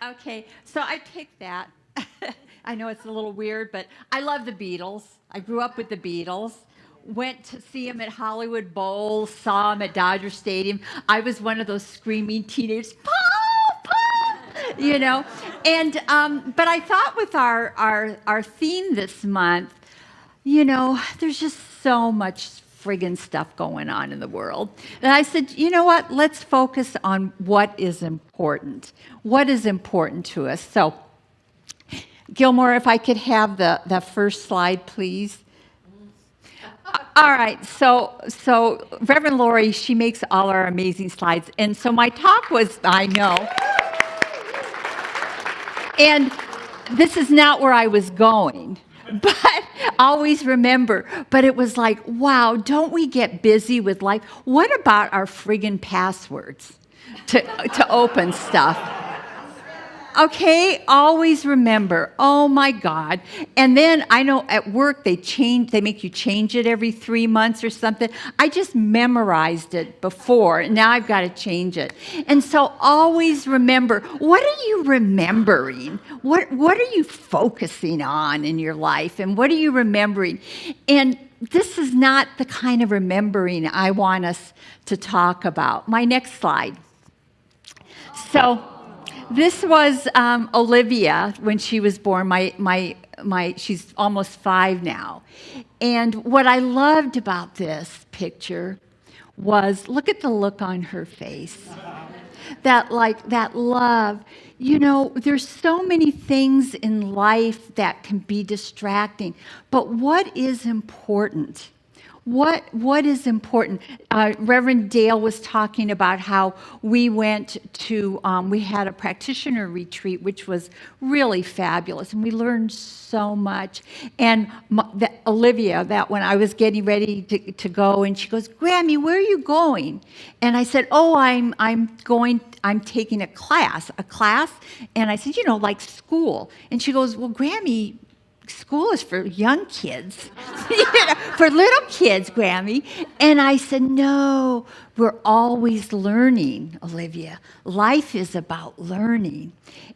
Okay, so I picked that. I know it's a little weird, but I love the Beatles. I grew up with the Beatles. Went to see them at Hollywood Bowl, saw them at Dodger Stadium. I was one of those screaming teenagers, Paul, Paul, And but I thought with our theme this month, there's just so much friggin' stuff going on in the world. And I said, you know what? Let's focus on what is important. What is important to us? So, Gilmore, if I could have the first slide, please. All right, so Reverend Lori, she makes all our amazing slides. And so my talk was, I know. And this is not where I was going. But always remember, but it was like, wow, don't we get busy with life? What about our friggin' passwords to open stuff? Okay, always remember, oh my God. And then I know at work they make you change it every 3 months or something. I just memorized it before, and now I've got to change it. And so always remember, what are you remembering? What are you focusing on in your life? And what are you remembering? And this is not the kind of remembering I want us to talk about. My next slide. So, this was Olivia when she was born. She's almost 5 now. And what I loved about this picture was, look at the look on her face. That love. There's so many things in life that can be distracting. But what is important? What is important? Reverend Dale was talking about how we went to, we had a practitioner retreat, which was really fabulous, and we learned so much. And Olivia, that when I was getting ready to go, and she goes, Grammy, where are you going? And I said, oh, I'm taking a class. And I said, like school. And she goes, well, Grammy, school is for young kids, for little kids, Grammy. And I said, no, we're always learning, Olivia. Life is about learning.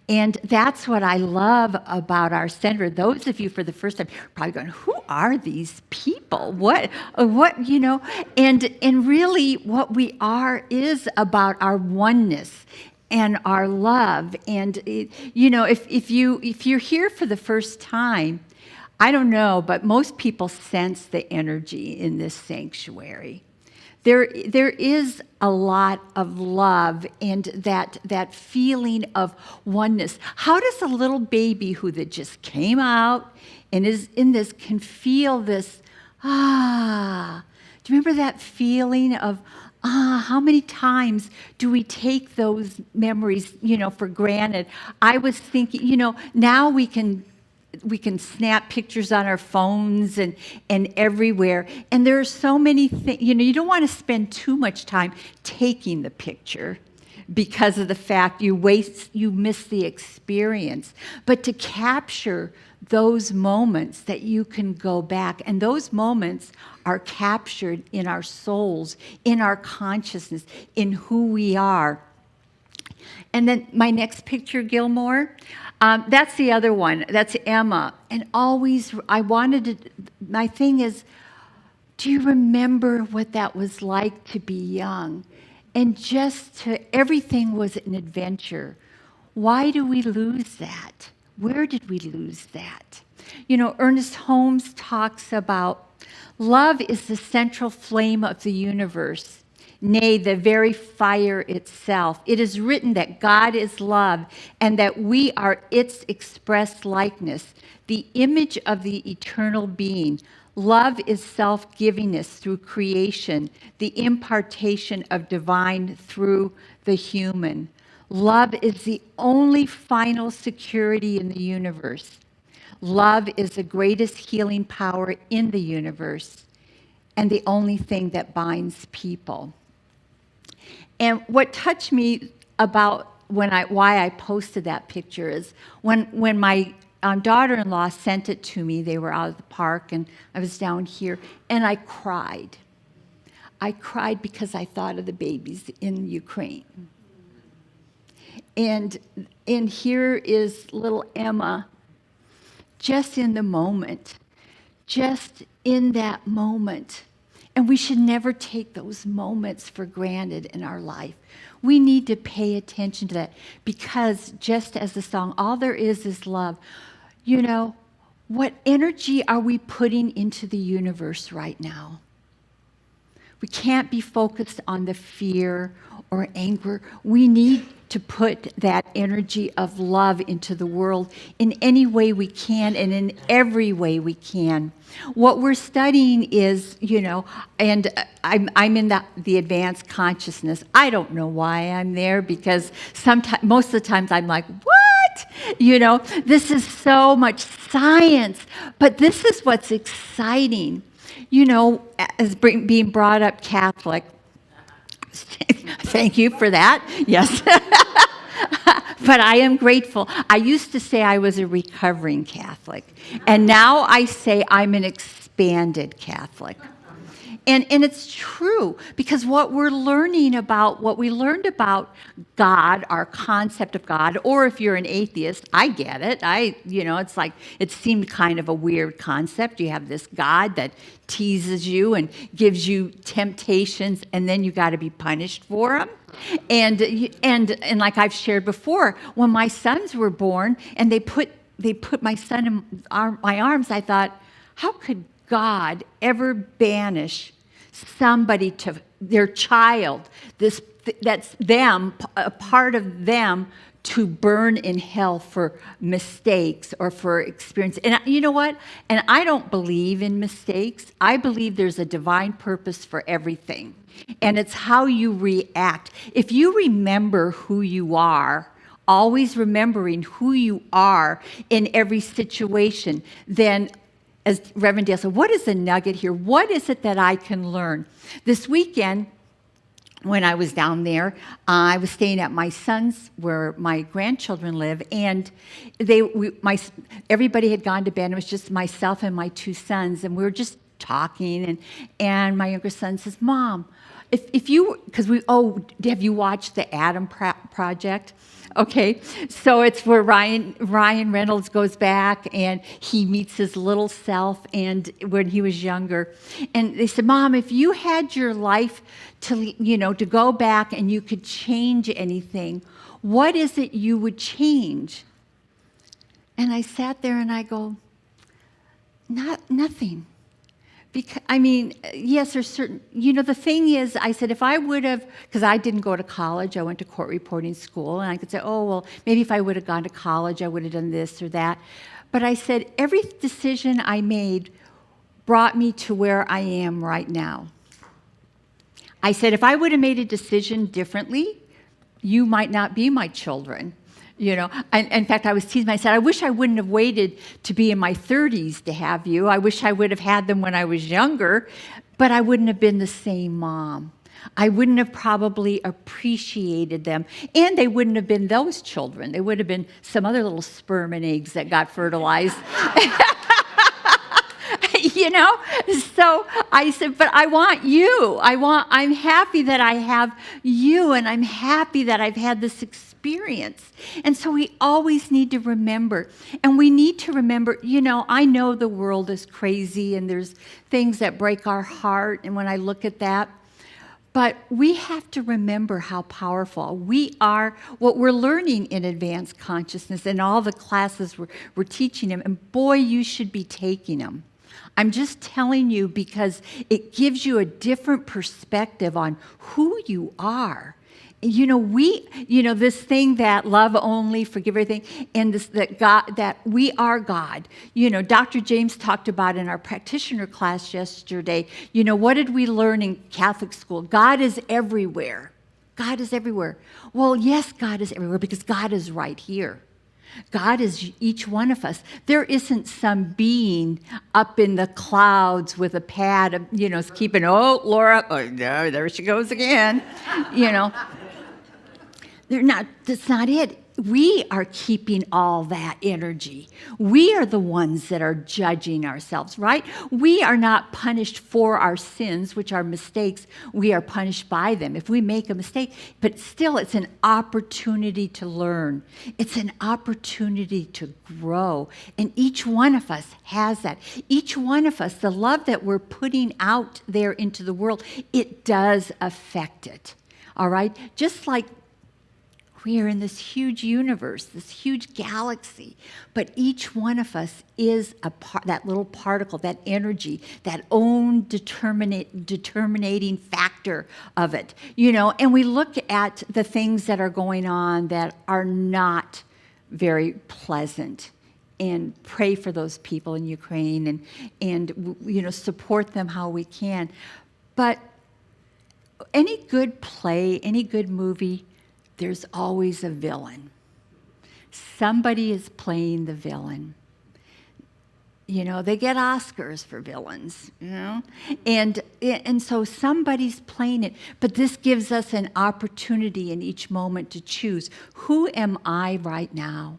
And that's what I love about our center. Those of you for the first time are probably going, who are these people? What, And really what we are is about our oneness and our love. And if you're here for the first time, I don't know, but most people sense the energy in this sanctuary. There is a lot of love and that feeling of oneness. How does a little baby that just came out and is in this can feel this, do you remember that feeling of, how many times do we take those memories, for granted? I was thinking, now we can snap pictures on our phones and everywhere. And there are so many things, you don't want to spend too much time taking the picture because of the fact you miss the experience. But to capture those moments that you can go back, and those moments are captured in our souls, in our consciousness, in who we are. And then my next picture, Gilmore, that's the other one. That's Emma. And always, my thing is, do you remember what that was like to be young? And everything was an adventure. Why do we lose that? Where did we lose that? Ernest Holmes talks about love is the central flame of the universe, nay, the very fire itself. It is written that God is love and that we are its express likeness, the image of the eternal being. Love is self-givingness through creation, the impartation of divine through the human. Love is the only final security in the universe. Love is the greatest healing power in the universe and the only thing that binds people. And what touched me about why I posted that picture is when my daughter-in-law sent it to me. They were out at the park, and I was down here, and I cried. I cried because I thought of the babies in Ukraine. And here is little Emma, just in the moment, just in that moment. And we should never take those moments for granted in our life. We need to pay attention to that, because just as the song, all there is love. You know, what energy are we putting into the universe right now? We can't be focused on the fear or anger. We need to put that energy of love into the world in any way we can and in every way we can. What we're studying is, and I'm in the advanced consciousness. I don't know why I'm there, because most of the times I'm like, what? This is so much science, but this is what's exciting. As being brought up Catholic, thank you for that, yes. But I am grateful. I used to say I was a recovering Catholic, and now I say I'm an expanded Catholic. And it's true, because what we learned about God, our concept of God, or if you're an atheist, I get it. It's like, it seemed kind of a weird concept. You have this God that teases you and gives you temptations, and then you got to be punished for them. And like I've shared before, when my sons were born and they put my son in my arms, I thought, how could God ever banish somebody to their child, that's them, a part of them, to burn in hell for mistakes or for experience? And you know what? And I don't believe in mistakes. I believe there's a divine purpose for everything. And it's how you react. If you remember who you are, always remembering who you are in every situation, then, as Reverend Dale said, what is the nugget here? What is it that I can learn? This weekend, when I was down there, I was staying at my son's, where my grandchildren live, and everybody had gone to bed. It was just myself and my two sons, and we were just talking, and my younger son says, "Mom, have you watched the Adam Project?" Okay, so it's where Ryan Reynolds goes back and he meets his little self and when he was younger. And they said, "Mom, if you had your life to go back and you could change anything, what is it you would change?" And I sat there and I go, nothing. Because, yes, there's certain, the thing is, I said, if I would have, because I didn't go to college, I went to court reporting school, and I could say, oh, well, maybe if I would have gone to college, I would have done this or that. But I said, every decision I made brought me to where I am right now. I said, if I would have made a decision differently, you might not be my children. And in fact, I was teasing. I said, I wish I wouldn't have waited to be in my 30s to have you. I wish I would have had them when I was younger, but I wouldn't have been the same mom. I wouldn't have probably appreciated them, and they wouldn't have been those children. They would have been some other little sperm and eggs that got fertilized. So I said, but I want you. I'm happy that I have you, and I'm happy that I've had this experience. And so we always need to remember. And we need to remember, I know the world is crazy, and there's things that break our heart, and when I look at that, but we have to remember how powerful we are, what we're learning in advanced consciousness and all the classes we're teaching them. And boy, you should be taking them. I'm just telling you, because it gives you a different perspective on who you are. This thing that love only, forgive everything, and that we are God. Dr. James talked about in our practitioner class yesterday, what did we learn in Catholic school? God is everywhere. God is everywhere. Well, yes, God is everywhere, because God is right here. God is each one of us. There isn't some being up in the clouds with a pad, keeping, Laura, oh, no, there she goes again. They're not. That's not it. we are keeping all that energy. We are the ones that are judging ourselves, right? We are not punished for our sins, which are mistakes. We are punished by them if we make a mistake. But still, it's an opportunity to learn. It's an opportunity to grow. And each one of us has that. Each one of us, the love that we're putting out there into the world, it does affect it. All right? Just like we are in this huge universe, this huge galaxy, but each one of us is that little particle, that energy, that own determining factor of it, and we look at the things that are going on that are not very pleasant and pray for those people in Ukraine and support them how we can. But any good play, any good movie, there's always a villain. Somebody is playing the villain. They get Oscars for villains, And so somebody's playing it. But this gives us an opportunity in each moment to choose. Who am I right now?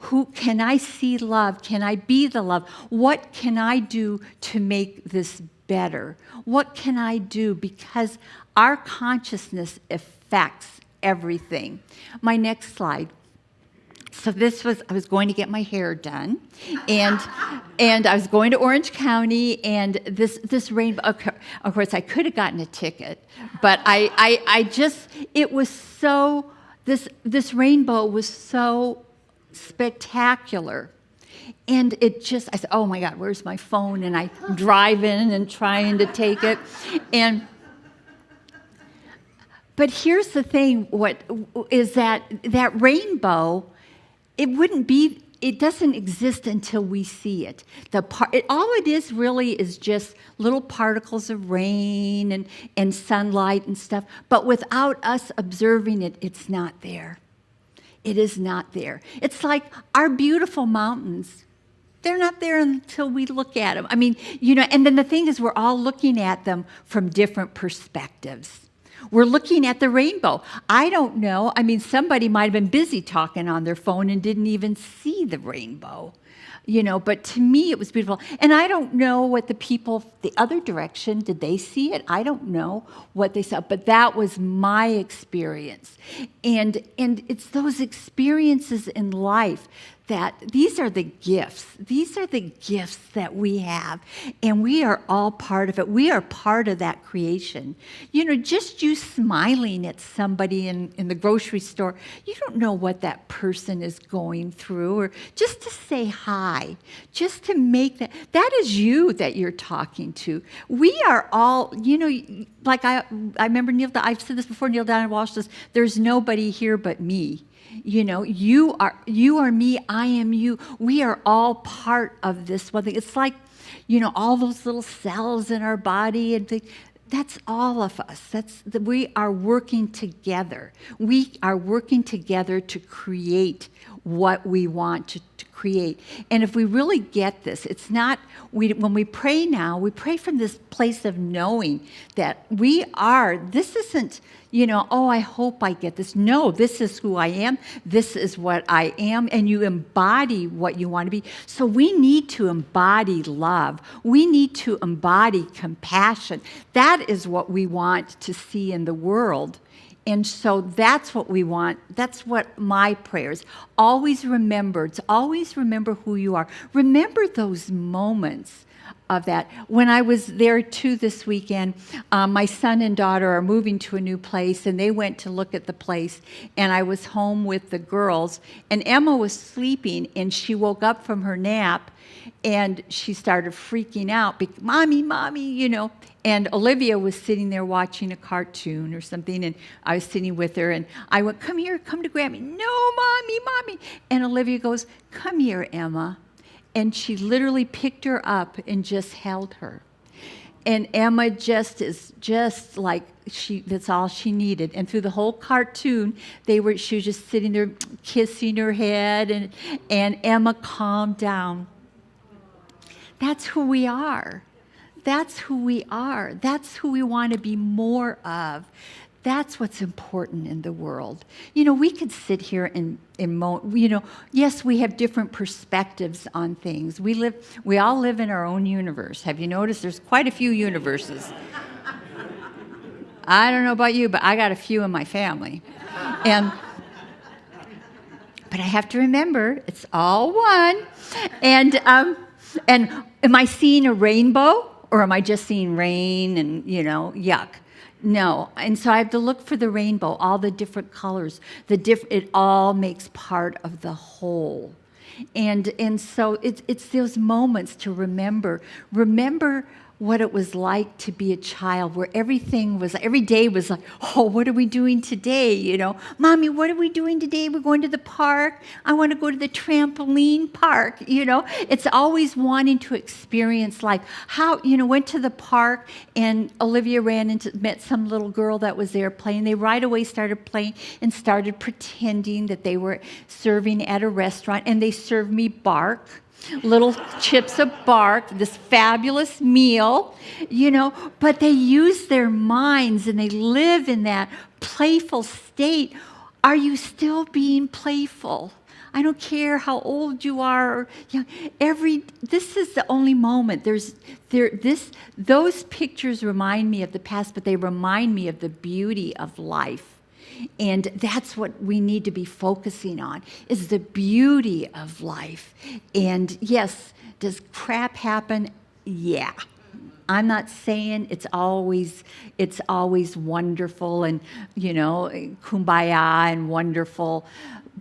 Who can I see love? Can I be the love? What can I do to make this better? What can I do? Because our consciousness affects everything. My next slide. So I was going to get my hair done, and I was going to Orange County, and this rainbow. Of course, I could have gotten a ticket, but it was so. This rainbow was so spectacular. And I said, oh my God, where's my phone? And I drive in and trying to take it, But here's the thing, what is that rainbow, it doesn't exist until we see it. All it is really is just little particles of rain and sunlight and stuff. But without us observing it, it's not there. It is not there. It's like our beautiful mountains. They're not there until we look at them. And then the thing is, we're all looking at them from different perspectives. We're looking at the rainbow. I don't know. Somebody might have been busy talking on their phone and didn't even see the rainbow. But to me it was beautiful. And I don't know what the people the other direction, did they see it? I don't know what they saw, but that was my experience. And it's those experiences in life that these are the gifts. These are the gifts that we have, and we are all part of it. We are part of that creation. Just you smiling at somebody in the grocery store, you don't know what that person is going through, or just to say hi, just to make that is you that you're talking to. We are all, like I remember I've said this before, Neil Donald Walsh says, there's nobody here but me. You are me, I am you. We are all part of this one thing. It's like, all those little cells in our body and things. That's all of us. We are working together. We are working together to create what we want to create. And if we really get this, it's not, when we pray now, we pray from this place of knowing that this isn't, I hope I get this. No, this is who I am. This is what I am. And you embody what you want to be. So we need to embody love. We need to embody compassion. That is what we want to see in the world. And so that's what we want. That's what my prayers. Always remember who you are. Remember those moments of that. When I was there too this weekend, my son and daughter are moving to a new place, and they went to look at the place, and I was home with the girls, and Emma was sleeping, and she woke up from her nap, and she started freaking out, mommy, and Olivia was sitting there watching a cartoon or something, and I was sitting with her, and I went, come here, come to grab me. No, mommy. And Olivia goes, come here, Emma. And she literally picked her up and just held her. And Emma is just like, that's all she needed. And through the whole cartoon, she was just sitting there kissing her head, and Emma calmed down. That's who we are. That's who we are. That's who we want to be more of. That's what's important in the world. We could sit here and yes, we have different perspectives on things. We all live in our own universe. Have you noticed there's quite a few universes? I don't know about you, but I got a few in my family. But I have to remember, it's all one. And am I seeing a rainbow, or am I just seeing rain and, yuck? No. And so I have to look for the rainbow, all the different colors. It all makes part of the whole. And so it's those moments to remember what it was like to be a child, where every day was like, oh, what are we doing today? Mommy, what are we doing today? We're going to the park. I want to go to the trampoline park. It's always wanting to experience life. Went to the park, and Olivia met some little girl that was there playing. They right away started playing and started pretending that they were serving at a restaurant, and they served me bark. Little chips of bark, this fabulous meal, but they use their minds and they live in that playful state. Are you still being playful? I don't care how old you are. This is the only moment. Those pictures remind me of the past, but they remind me of the beauty of life. And that's what we need to be focusing on, is the beauty of life. And yes, does crap happen? Yeah. I'm not saying it's always wonderful and, kumbaya and wonderful.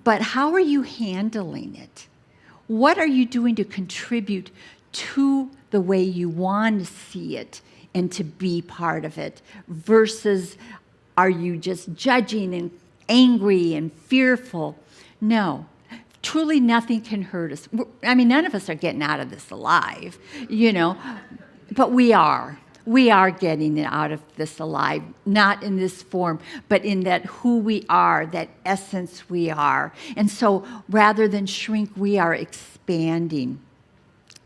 But how are you handling it? What are you doing to contribute to the way you want to see it and to be part of it, versus are you just judging and angry and fearful? No. Truly nothing can hurt us. None of us are getting out of this alive, but we are. We are getting out of this alive, not in this form, but in that who we are, that essence we are. And so rather than shrink, we are expanding.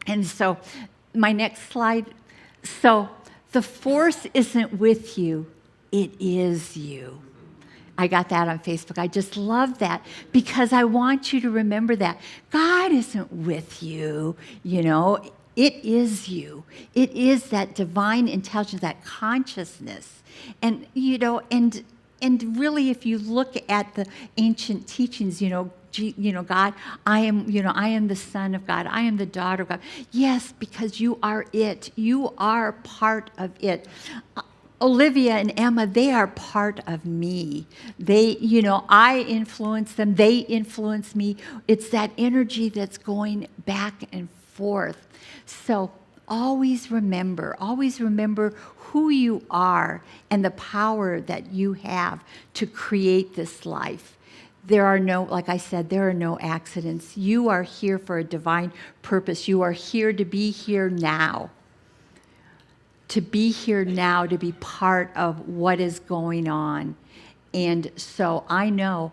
And so my next slide. So the force isn't with you. It is you. I got that on Facebook. I just love that, because I want you to remember that. God isn't with you, It is you. It is that divine intelligence, that consciousness. And, and really, if you look at the ancient teachings, God, I am the son of God. I am the daughter of God. Yes, because you are it. You are part of it. Olivia and Emma, they are part of me. I influence them. They influence me. It's that energy that's going back and forth. So always remember who you are and the power that you have to create this life. Like I said, there are no accidents. You are here for a divine purpose. You are here to be here now. To be here now, to be part of what is going on. And so I know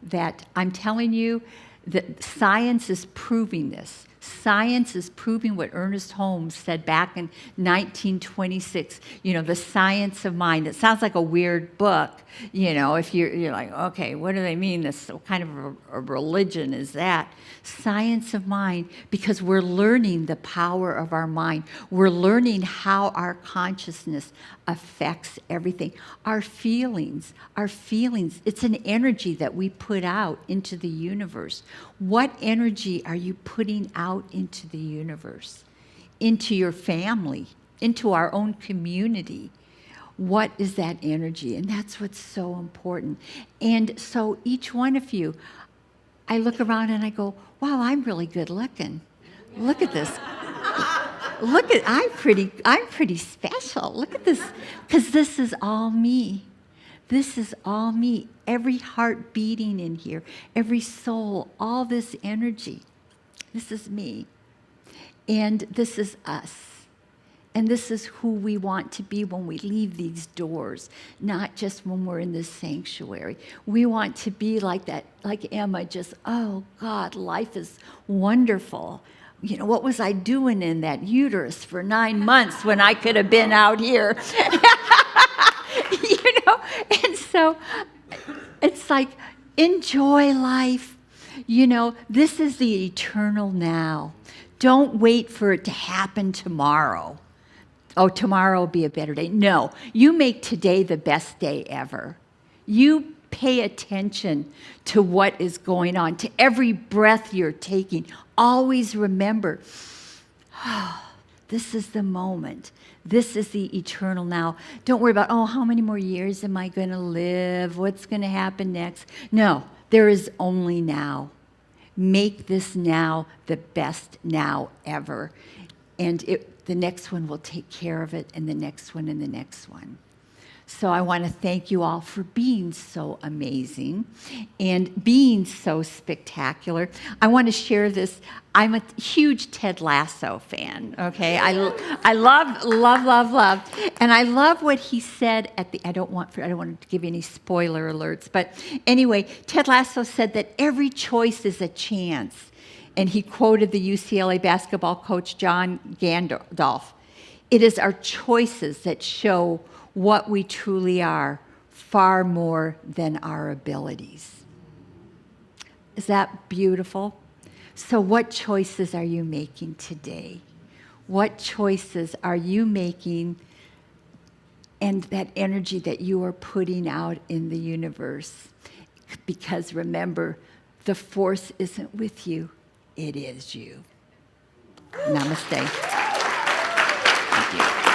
that I'm telling you that science is proving this. Science is proving what Ernest Holmes said back in 1926, the science of mind. It sounds like a weird book, if you're like, okay, what do they mean? What kind of a religion is that? Science of mind, because we're learning the power of our mind. We're learning how our consciousness affects everything. Our feelings, it's an energy that we put out into the universe. What energy are you putting out into the universe, into your family, into our own community? What is that energy? And that's what's so important. And so each one of you, I look around and I go, wow, I'm really good looking. Look at this. I'm pretty special. Look at this, because this is all me. This is all me. Every heart beating in here, every soul, all this energy. This is me. And this is us. And this is who we want to be when we leave these doors, not just when we're in this sanctuary. We want to be like that, like Emma, just, oh God, life is wonderful. What was I doing in that uterus for 9 months when I could have been out here? And so it's like, enjoy life. This is the eternal now. Don't wait for it to happen tomorrow. Oh, tomorrow will be a better day. No, you make today the best day ever. You pay attention to what is going on, to every breath you're taking. Always remember, this is the moment. This is the eternal now. Don't worry about, how many more years am I going to live? What's going to happen next? No, there is only now. Make this now the best now ever. And the next one will take care of it, and the next one, and the next one. So I want to thank you all for being so amazing and being so spectacular. I want to share this. I'm a huge Ted Lasso fan, okay? I love. And I love what he said at the, I don't want to give any spoiler alerts, but anyway, Ted Lasso said that every choice is a chance. And he quoted the UCLA basketball coach John Gandolf. It is our choices that show what we truly are, far more than our abilities. Is that beautiful? So what choices are you making today? What choices are you making, and that energy that you are putting out in the universe? Because remember, the force isn't with you, it is you. Namaste. Thank you.